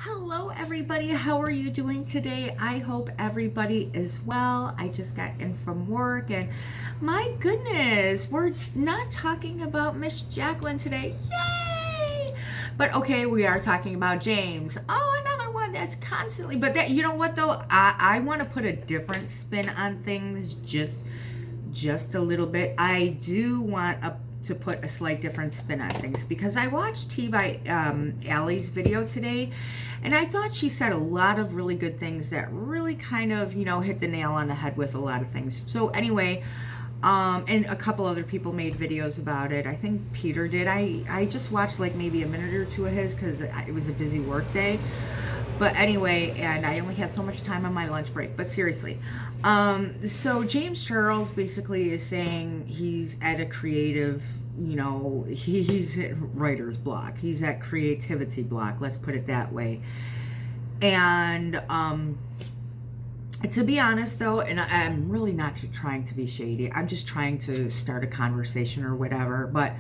Hello, everybody. How are you doing today? I hope everybody is well. I just got in from work, and my goodness, we're not talking about Miss Jacqueline today. Yay! But okay, we are talking about James. Oh, another one that's constantly. But that, you know what though? I want to put a different spin on things, just a little bit. I do want to put a slight different spin on things because I watched Tea by Allie's video today, and I thought she said a lot of really good things that really kind of, hit the nail on the head with a lot of things. So anyway, and a couple other people made videos about it. I think Peter did. I just watched like maybe a minute or two of his because it was a busy work day. But anyway, and I only had so much time on my lunch break. But seriously, so James Charles basically is saying he's at a creative, he's at writer's block. He's at creativity block. Let's put it that way. And to be honest, though, and I'm really not trying to be shady. I'm just trying to start a conversation or whatever. But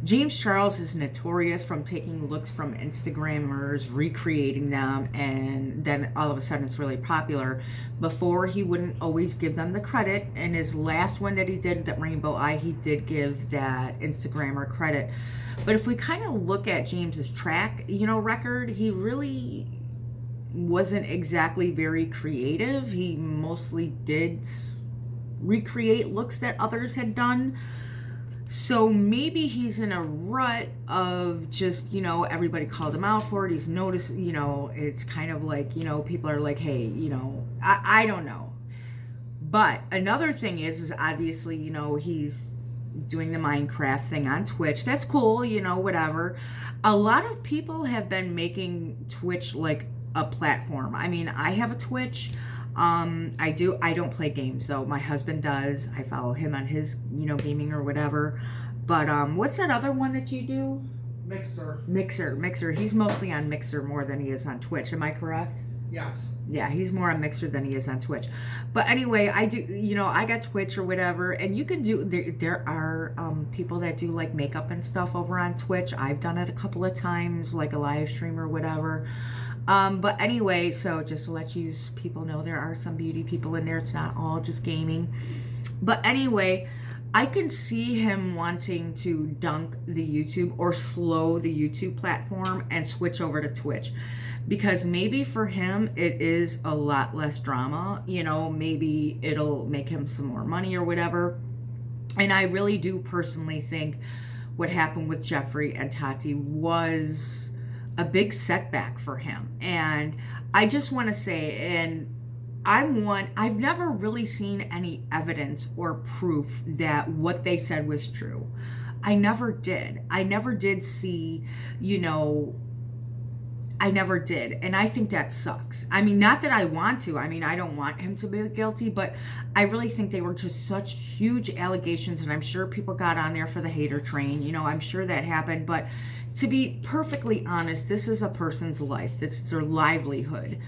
James Charles is notorious from taking looks from Instagrammers, recreating them, and then all of a sudden it's really popular. Before, he wouldn't always give them the credit. And his last one that he did, that Rainbow Eye, he did give that Instagrammer credit. But if we kind of look at James's track, record, he really wasn't exactly very creative. He mostly did recreate looks that others had done. So maybe he's in a rut of just, everybody called him out for it. He's noticed, it's kind of like, people are like, hey, I don't know. But another thing is obviously, he's doing the Minecraft thing on Twitch. That's cool, whatever. A lot of people have been making Twitch like a platform. I mean, I have a Twitch. I don't play games though. My husband does. I follow him on his, gaming or whatever. But what's that other one that you do? Mixer. He's mostly on Mixer more than he is on Twitch. Am I correct? Yes. Yeah, he's more on Mixer than he is on Twitch. But anyway, I do, I got Twitch or whatever, and you can do, there are people that do like makeup and stuff over on Twitch. I've done it a couple of times, like a live stream or whatever. But anyway, so just to let you people know, there are some beauty people in there. It's not all just gaming. But anyway, I can see him wanting to dunk the YouTube or slow the YouTube platform and switch over to Twitch. Because maybe for him, it is a lot less drama. Maybe it'll make him some more money or whatever. And I really do personally think what happened with Jeffree and Tati was a big setback for him. And I just want to say, and I've never really seen any evidence or proof that what they said was true. I never did see, I never did. And I think that sucks. I mean, not that I want to. I mean, I don't want him to be guilty, but I really think they were just such huge allegations. And I'm sure people got on there for the hater train. I'm sure that happened. But to be perfectly honest, this is a person's life. It's their livelihood,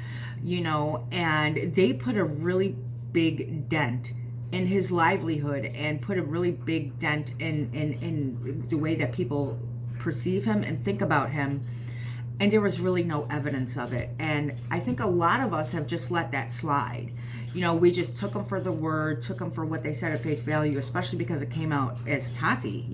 and they put a really big dent in his livelihood and put a really big dent in the way that people perceive him and think about him. And there was really no evidence of it. And I think a lot of us have just let that slide. We just took them for the word, took them for what they said at face value, especially because it came out as Tati,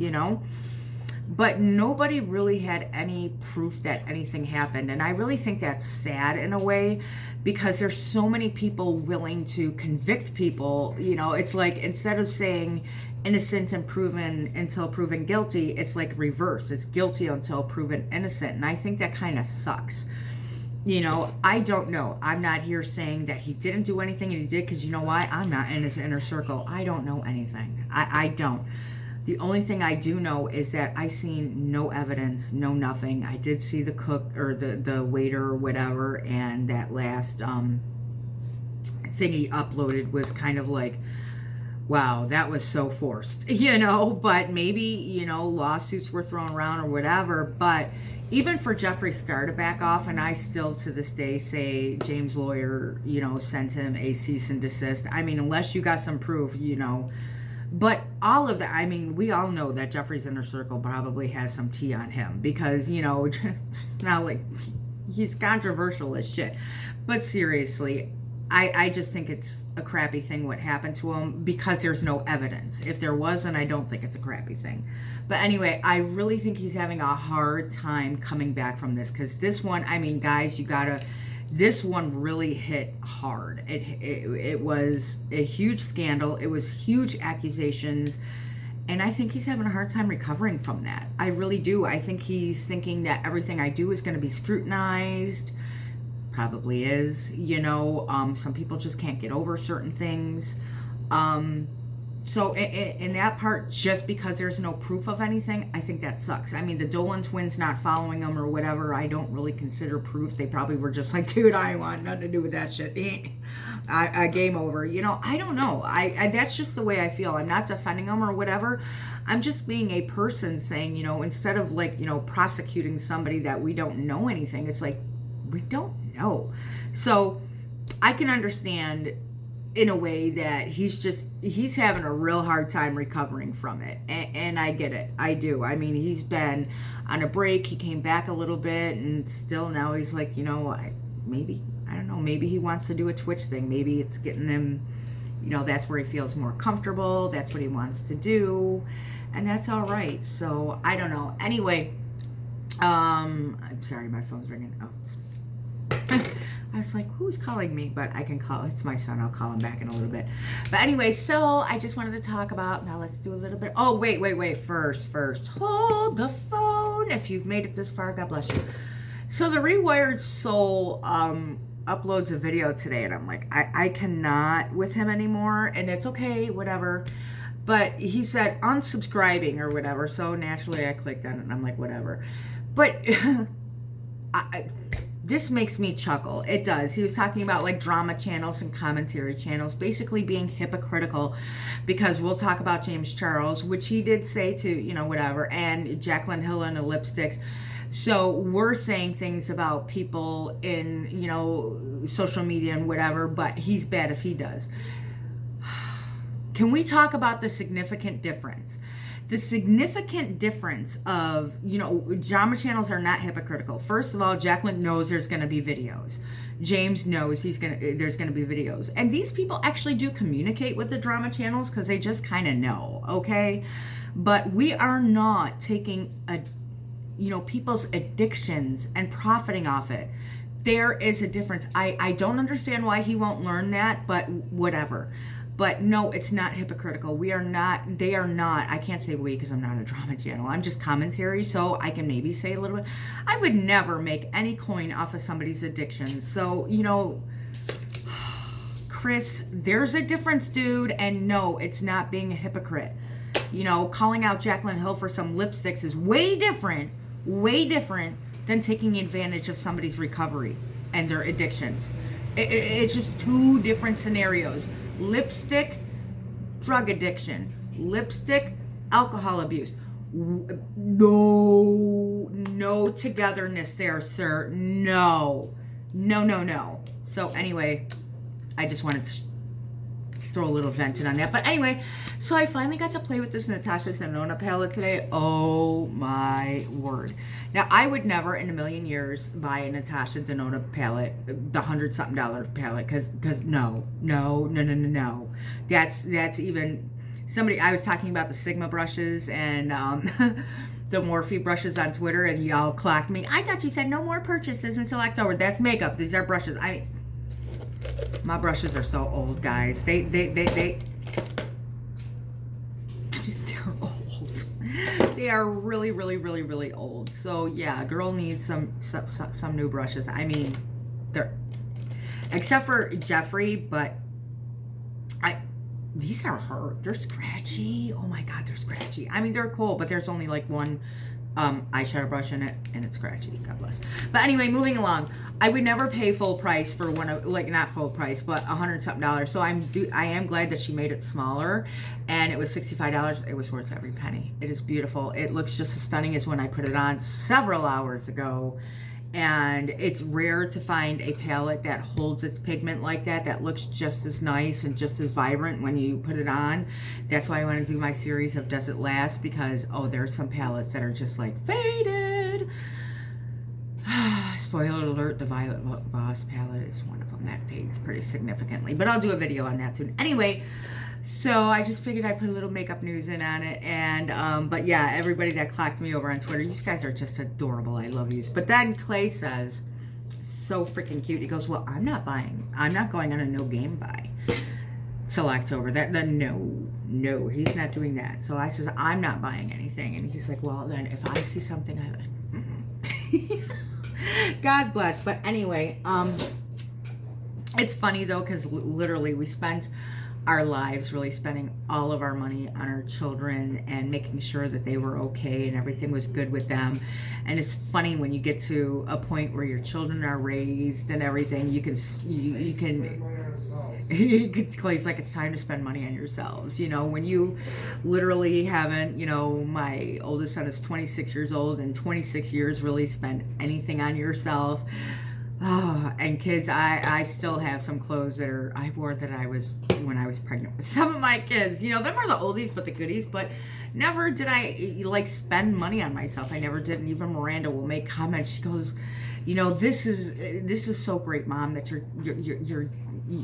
But nobody really had any proof that anything happened. And I really think that's sad in a way, because there's so many people willing to convict people. It's like, instead of saying innocent and proven until proven guilty, it's like reverse. It's guilty until proven innocent. And I think that kind of sucks. I don't know. I'm not here saying that he didn't do anything and he did, because you know why? I'm not in his inner circle. I don't know anything. I don't. The only thing I do know is that I seen no evidence, no nothing. I did see the cook or the waiter or whatever, and that last thing he uploaded was kind of like, wow, that was so forced, but maybe, lawsuits were thrown around or whatever. But even for Jeffree Star to back off, and I still to this day say James' lawyer, sent him a cease and desist. I mean, unless you got some proof, But all of that, I mean, we all know that Jeffree's inner circle probably has some tea on him because, it's not like he's controversial as shit. But seriously, I just think it's a crappy thing what happened to him because there's no evidence. If there wasn't, I don't think it's a crappy thing. But anyway, I really think he's having a hard time coming back from this, because this one, I mean, guys, this one really hit hard. It was a huge scandal. It was huge accusations. And I think he's having a hard time recovering from that. I really do. I think he's thinking that everything I do is going to be scrutinized. Probably is, some people just can't get over certain things. So in that part, just because there's no proof of anything, I think that sucks. I mean, the Dolan twins not following them or whatever, I don't really consider proof. They probably were just like, dude, I want nothing to do with that shit. Game over. I don't know. I that's just the way I feel. I'm not defending them or whatever. I'm just being a person saying, instead of prosecuting somebody that we don't know anything, it's like, we don't know. So I can understand in a way that he's having a real hard time recovering from it. And I get it. I do. I mean, he's been on a break. He came back a little bit and still now he's like, maybe, I don't know, maybe he wants to do a Twitch thing. Maybe it's getting him, that's where he feels more comfortable. That's what he wants to do. And that's all right. So I don't know. Anyway, I'm sorry, my phone's ringing. Oh, I was like, who's calling me? But I can call. It's my son. I'll call him back in a little bit. But anyway, so I just wanted to talk about, now let's do a little bit. Oh, wait. First, hold the phone. If you've made it this far, God bless you. So the Rewired Soul uploads a video today, and I'm like, I cannot with him anymore, and it's okay, whatever. But he said unsubscribing or whatever, so naturally I clicked on it, and I'm like, whatever. But this makes me chuckle. It does. He was talking about drama channels and commentary channels basically being hypocritical, because we'll talk about James Charles, which he did say to, whatever, and Jaclyn Hill and the lipsticks. So we're saying things about people in, social media and whatever, but he's bad if he does. Can we talk about the significant difference? The significant difference of, drama channels are not hypocritical. First of all, Jaclyn knows there's going to be videos. James knows there's going to be videos. And these people actually do communicate with the drama channels because they just kind of know, okay? But we are not taking people's addictions and profiting off it. There is a difference. I don't understand why he won't learn that, but whatever. But no, it's not hypocritical. They are not. I can't say we because I'm not a drama channel. I'm just commentary, so I can maybe say a little bit. I would never make any coin off of somebody's addiction. So, Chris, there's a difference, dude. And no, it's not being a hypocrite. Calling out Jaclyn Hill for some lipsticks is way different than taking advantage of somebody's recovery and their addictions. It's just two different scenarios. Lipstick, drug addiction. Lipstick, alcohol abuse. No togetherness there, sir. No. So anyway, I just wanted to throw a little vent in on that. But anyway, so I finally got to play with this Natasha Denona palette today. Oh my word. Now, I would never in a million years buy a Natasha Denona palette, the $100-something palette, because no. That's even somebody, I was talking about the Sigma brushes and the Morphe brushes on Twitter, and y'all clocked me. I thought you said no more purchases until October. That's makeup. These are brushes. My brushes are so old, guys. They're old. They are really, really, really, really old. So yeah, a girl needs some new brushes. I mean, they're, except for Jeffree, but these are her. They're scratchy. Oh my God, they're scratchy. I mean, they're cool, but there's only one eyeshadow brush in it, and it's scratchy. God bless. But anyway, moving along. I would never pay full price for one of, not full price, but $100-something. So I am glad that she made it smaller, and it was $65. It was worth every penny. It is beautiful. It looks just as stunning as when I put it on several hours ago. And it's rare to find a palette that holds its pigment like that looks just as nice and just as vibrant when you put it on. That's why I want to do my series of Does It Last, because, there's some palettes that are just faded. spoiler alert, the Violet Voss palette is one of them that fades pretty significantly. But I'll do a video on that soon. Anyway, so I just figured I'd put a little makeup news in on it. And, but yeah, everybody that clocked me over on Twitter, you guys are just adorable. I love you. But then Clay says, so freaking cute. He goes, well, I'm not going on a no game buy till October. No, he's not doing that. So I says, I'm not buying anything. And he's like, well, then if I see something, God bless. But anyway, it's funny though, because literally we spent our lives really spending all of our money on our children and making sure that they were okay and everything was good with them. And it's funny when you get to a point where your children are raised and everything, Clay's like, it's time to spend money on yourselves. You know, when you literally haven't, you know, my oldest son is 26 years old, and 26 years really spent anything on yourself. Oh, and kids, I still have some clothes that I wore when I was pregnant with some of my kids. You know, them are the oldies but the goodies, but never did I like spend money on myself. I never did. And even Miranda will make comments. She goes, you know, this is so great, Mom, that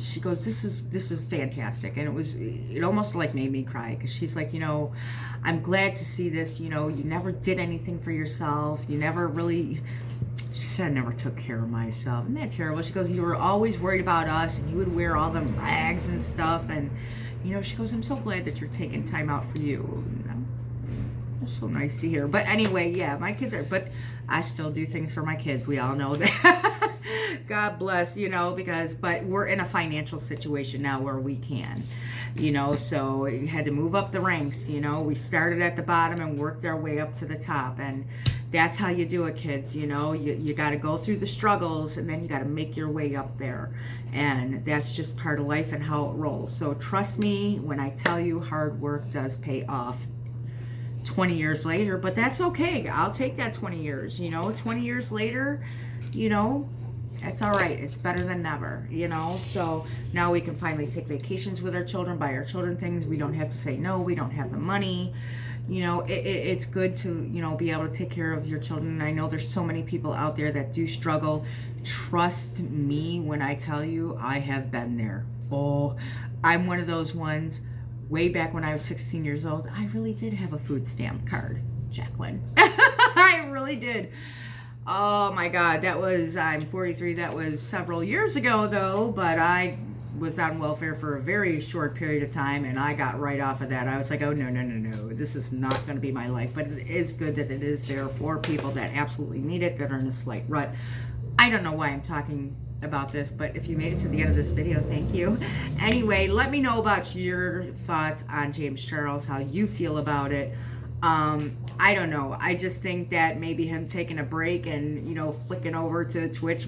she goes, this is fantastic. And it almost like made me cry, because she's like, you know, I'm glad to see this. You know, you never did anything for yourself. You never really, she said, I never took care of myself. Isn't that terrible? She goes, you were always worried about us, and you would wear all them rags and stuff. And, you know, she goes, I'm so glad that you're taking time out for you. It's so nice to hear. But anyway, yeah, my kids but I still do things for my kids. We all know that. God bless, you know, but we're in a financial situation now where we can, you know, so we had to move up the ranks. You know, we started at the bottom and worked our way up to the top. And that's how you do it, kids. You know, you got to go through the struggles, and then you got to make your way up there. And that's just part of life and how it rolls. So trust me when I tell you, hard work does pay off 20 years later. But that's okay. I'll take that 20 years, you know, 20 years later, you know, that's all right. It's better than never, you know. So now we can finally take vacations with our children, buy our children things. We don't have to say no. We don't have the money. You know, it's good to, you know, be able to take care of your children. And I know there's so many people out there that do struggle. Trust me when I tell you, I have been there. Oh, I'm one of those ones. Way back when I was 16 years old, I really did have a food stamp card, Jacqueline. I really did. Oh my God, I'm 43. That was several years ago though, but I was on welfare for a very short period of time, and I got right off of that. I was like, oh no, this is not going to be my life. But it is good that it is there for people that absolutely need it, that are in a slight rut. I don't know why I'm talking about this, but if you made it to the end of this video, thank you. Anyway, let me know about your thoughts on James Charles, how you feel about it. I don't know. I just think that maybe him taking a break and, you know, flicking over to Twitch,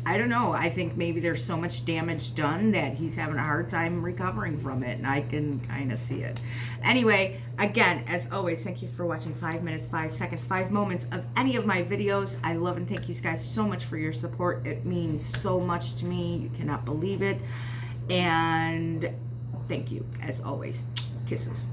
I don't know. I think maybe there's so much damage done that he's having a hard time recovering from it, and I can kind of see it. Anyway, again, as always, thank you for watching 5 minutes, 5 seconds, 5 moments of any of my videos. I love and thank you guys so much for your support. It means so much to me. You cannot believe it. And thank you, as always. Kisses.